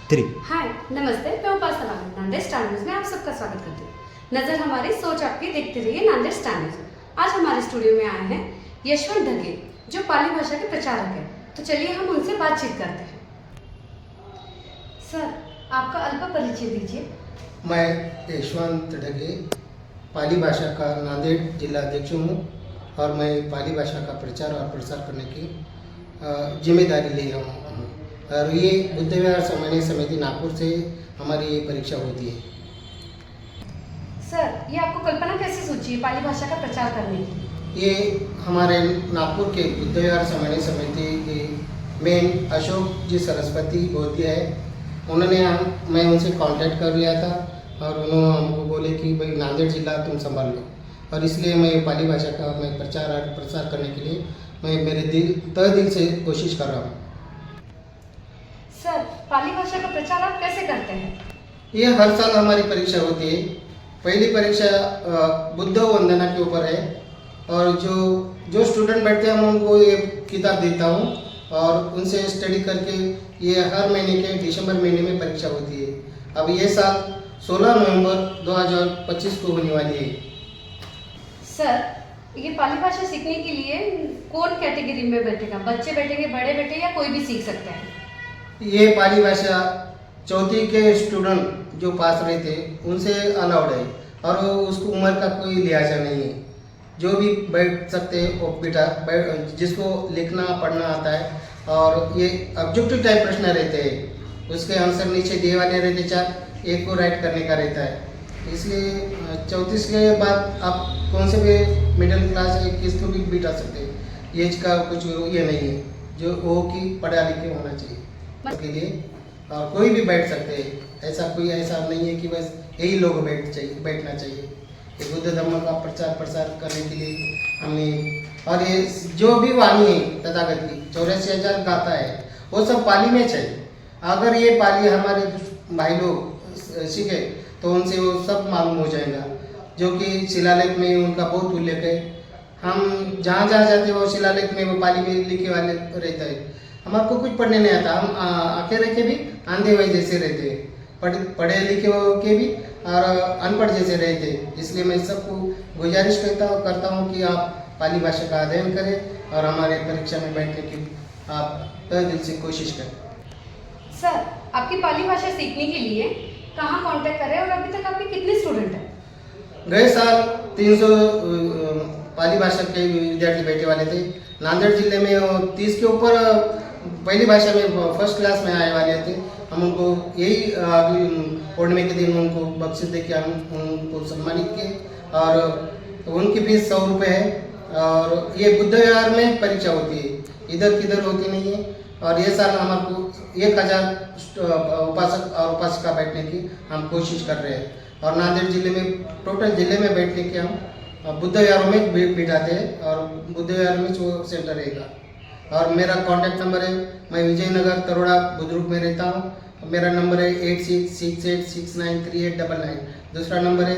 3। हाय नमस्ते, मैं उपासना बालन Nanded star news में आप सबका स्वागत करती हूँ। नजर हमारी सोच आपकी, देखते रहिए नांदेड़ स्टार न्यूज। आज हमारे स्टूडियो में आए हैं यशवंत ढगे, जो पाली भाषा के प्रचारक हैं। तो चलिए हम उनसे बातचीत करते हैं। सर, आपका अल्प परिचय दीजिए। मैं यशवंत ढगे पाली भाषा का नांदेड़ जिला अध्यक्ष हूँ और मैं पाली भाषा का प्रचार और प्रसार करने की जिम्मेदारी लिया हूँ। और ये बुद्ध विहार समन्वय समिति नागपुर से हमारी ये परीक्षा होती है। सर, ये आपको कल्पना कैसे सूझी पाली भाषा का प्रचार करने की? ये हमारे नागपुर के बुद्ध विहार समन्वय समिति के मेन अशोक जी सरस्वती बोलती है, मैं उनसे कांटेक्ट कर लिया था और उन्होंने हमको बोले कि भाई नांदेड़ जिला तुम संभाल लो, और इसलिए मैं पाली भाषा का मैं प्रचार और प्रसार करने के लिए मैं मेरे तहे दिल से कोशिश कर रहा हूँ। सर, पाली भाषा का प्रचार आप कैसे करते हैं? ये हर साल हमारी परीक्षा होती है। पहली परीक्षा बुद्ध वंदना के ऊपर है और जो स्टूडेंट बैठते हैं मैं उनको ये किताब देता हूँ और उनसे स्टडी करके ये हर महीने के दिसंबर महीने में परीक्षा होती है। अब ये साल 16 नवंबर 2025 को होने वाली है। सर, ये पाली भाषा सीखने के लिए कौन कैटेगरी में बैठेगा? बच्चे बैठेंगे, बड़े बैठे या कोई भी सीख सकते हैं? ये पाली भाषा चौथी के स्टूडेंट जो पास रहे थे उनसे अलाउड है और उसको उम्र का कोई लिहाजा नहीं है। जो भी बैठ सकते हैं वो जिसको लिखना पढ़ना आता है। और ये ऑब्जेक्टिव टाइप प्रश्न रहते हैं, उसके आंसर नीचे दिए वाले रहते, चार एक को राइट करने का रहता है। इसलिए 34 के बाद आप कौन से भी मिडिल क्लास है किसको भी बिठा सकते हैं। एज का कुछ ये नहीं है, जो वो कि पढ़ा लिखे होना चाहिए के लिए, और कोई भी बैठ सकते हैं। ऐसा नहीं है कि बस यही लोग बैठना चाहिए। ये बुद्ध धर्म का प्रसार करने के लिए हमने, और ये जो भी वाणी है तथागत की 84,000 गाथा है वो सब पाली में चाहिए। अगर ये पाली हमारे भाई लोग सीखे तो उनसे वो सब मालूम हो जाएगा, जो कि शिलालेख में उनका बहुत उल्लेख है। हम जहाँ जाते हैं वो शिलालेख में वो पाली में लिखे वाले रहता है। हमारे कुछ पढ़ने नहीं आता, हम आंखें रखे भी अंधे हुए जैसे रहते हैं, पढ़े लिखे के भी और अनपढ़ जैसे रहते हैं। इसलिए मैं सबको गुजारिश करता हूँ कि आप पाली भाषा का अध्ययन करें और हमारे परीक्षा में बैठने की आप तहे दिल से कोशिश करें। सर, आपकी पाली भाषा सीखने के लिए कहाँ कांटेक्ट करें और अभी तक आपके कितने स्टूडेंट हैं? गए साल 300 पाली भाषा के विद्यार्थी बैठे वाले थे। नांदेड़ जिले में 30 के ऊपर पहली भाषा में फर्स्ट क्लास में आए वाले थे। हम उनको यही पूर्णिमा के दिन उनको बख्शिश दे के हम उनको सम्मानित किए और उनकी फीस 100 रुपये है। और ये बुद्ध विहार में परीक्षा होती है, इधर किधर होती नहीं है। और ये साल हमारे को 1000 उपासक और उपासिका बैठने की हम कोशिश कर रहे हैं। और नांदेड़ जिले में टोटल जिले में बैठने के हम बुद्ध विहारों में बिठाते हैं और बुद्ध विहार में वो सेंटर रहेगा। और मेरा कांटेक्ट नंबर है, मैं विजयनगर तरोड़ा बुद्रुक में रहता हूँ। मेरा नंबर है 8668693899। दूसरा नंबर है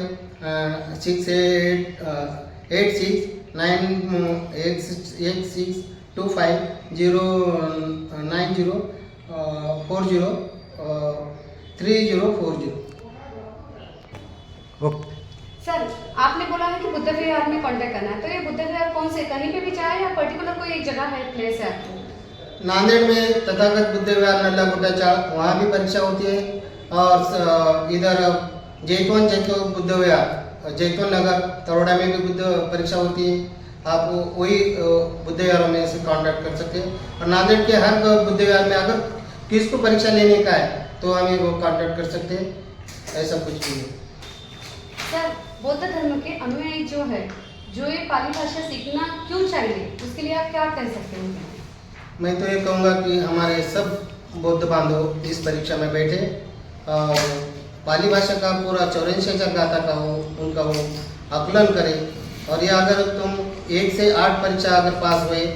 68862509403040। ओके। सर, आपने बोला है कि बुद्ध विहार में कांटेक्ट करना है, तो ये बुद्ध विहार कौन से, कहीं पे भी चाहे या पर्टिकुलर कोई एक जगह है, प्लेस है आपको? नांदेड़ में तथागत बुद्ध विहार नल्ला गुड्डा चाल वहाँ भी परीक्षा होती है। और इधर जैतवन बुद्ध विहार जैतवन नगर तरोड़ा में भी बुद्ध परीक्षा होती है। आप वही बुद्ध विहारों में से कांटेक्ट कर सकते हैं। और नांदेड़ के हर बुद्ध विहार में अगर किसको परीक्षा लेने का है तो हमें वो कांटेक्ट कर सकते हैं। ऐसा कुछ भी है। सर, बौद्ध धर्म के अनुयायी जो ये पाली भाषा सीखना क्यों चाहिए, उसके लिए आप क्या कह सकते हैं? मैं तो ये कहूँगा कि हमारे सब बौद्ध बांधव इस परीक्षा में बैठे और पाली भाषा का पूरा 84,000 गाथा का उनका आकलन करें। और ये अगर तुम 1 से 8 परीक्षा अगर पास हुए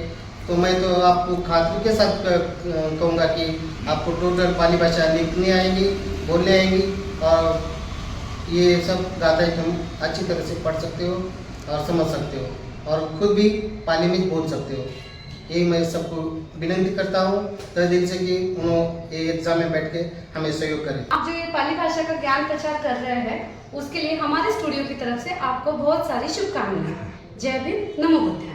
तो मैं तो आपको खातिर के साथ कहूँगा कि आपको टोटल पाली भाषा लिखनी आएगी, बोलने आएंगी और ये सब गाथाएं तुम अच्छी तरह से पढ़ सकते हो और समझ सकते हो और खुद भी पाली में बोल सकते हो। यही मैं सबको विनती करता हूँ तहे दिल से कि उन्होंने ये एग्जाम में बैठ के हमें सहयोग करें। आप जो ये पाली भाषा का ज्ञान प्रचार कर रहे हैं उसके लिए हमारे स्टूडियो की तरफ से आपको बहुत सारी शुभकामनाएं। जय भीम, नमो बुद्धाय।